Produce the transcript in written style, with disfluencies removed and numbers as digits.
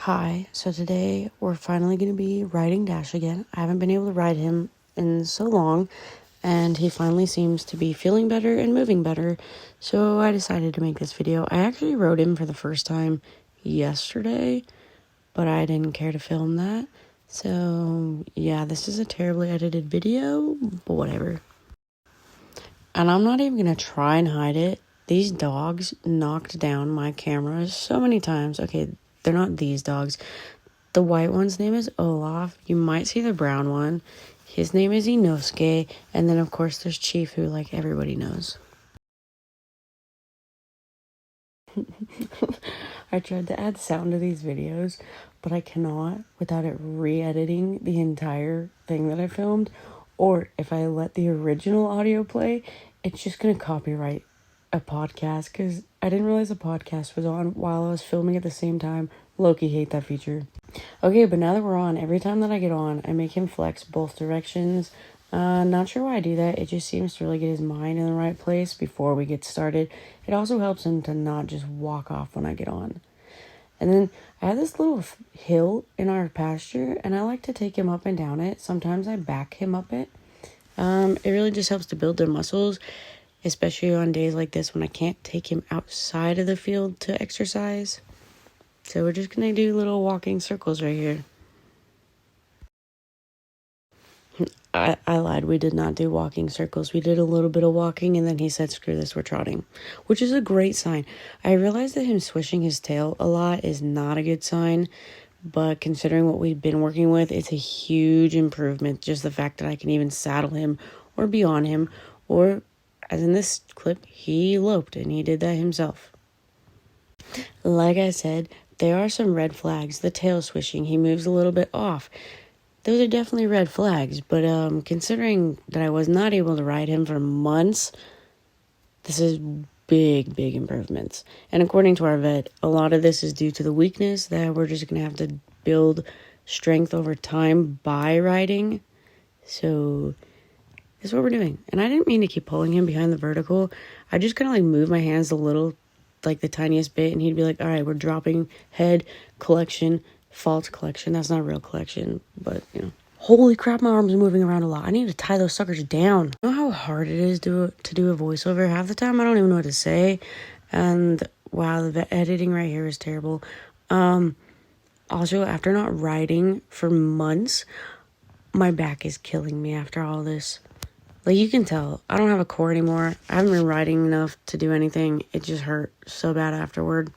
Hi, so today we're finally going to be riding Dash again. I haven't been able to ride him in so long, and he finally seems to be feeling better and moving better, so I decided to make this video. I actually rode him for the first time yesterday, but I didn't care to film that, so yeah, this is a terribly edited video, but whatever. And I'm not even going to try and hide it. These dogs knocked down my camera so many times. Okay, they're not these dogs. The white one's name is Olaf. You might see the brown one. His name is Inosuke. And then, of course, there's Chief, who, like, everybody knows. I tried to add sound to these videos, but I cannot without it re-editing the entire thing that I filmed. Or if I let the original audio play, it's just going to copyright a podcast because I didn't realize the podcast was on while I was filming at the same time. Low-key hate that feature. Okay, but now that we're on, every time that I get on, I make him flex both directions. Not sure why I do that. It just seems to really get his mind in the right place before we get started. It also helps him to not just walk off when I get on. And then I have this little hill in our pasture, and I like to take him up and down it. Sometimes I back him up it. It really just helps to build their muscles, especially on days like this when I can't take him outside of the field to exercise. So we're just going to do little walking circles right here. I lied. We did not do walking circles. We did a little bit of walking, and then he said, screw this, we're trotting, which is a great sign. I realized that him swishing his tail a lot is not a good sign, but considering what we've been working with, it's a huge improvement. Just the fact that I can even saddle him or be on him, or as in this clip, he loped, and he did that himself. Like I said, there are some red flags. The tail swishing, he moves a little bit off. Those are definitely red flags, but considering that I was not able to ride him for months, this is big improvements. And according to our vet, a lot of this is due to the weakness that we're just going to have to build strength over time by riding. So that's what we're doing. And I didn't mean to keep pulling him behind the vertical. I just kind of like move my hands a little, like the tiniest bit, and he'd be like, all right, we're dropping head, collection, false collection. That's not a real collection, but you know. Holy crap, my arms are moving around a lot. I need to tie those suckers down. You know how hard it is to do a voiceover? Half the time I don't even know what to say. And wow, the editing right here is terrible. Also, after not riding for months, my back is killing me after all this. Like, you can tell, I don't have a core anymore. I haven't been riding enough to do anything. It just hurt so bad afterward.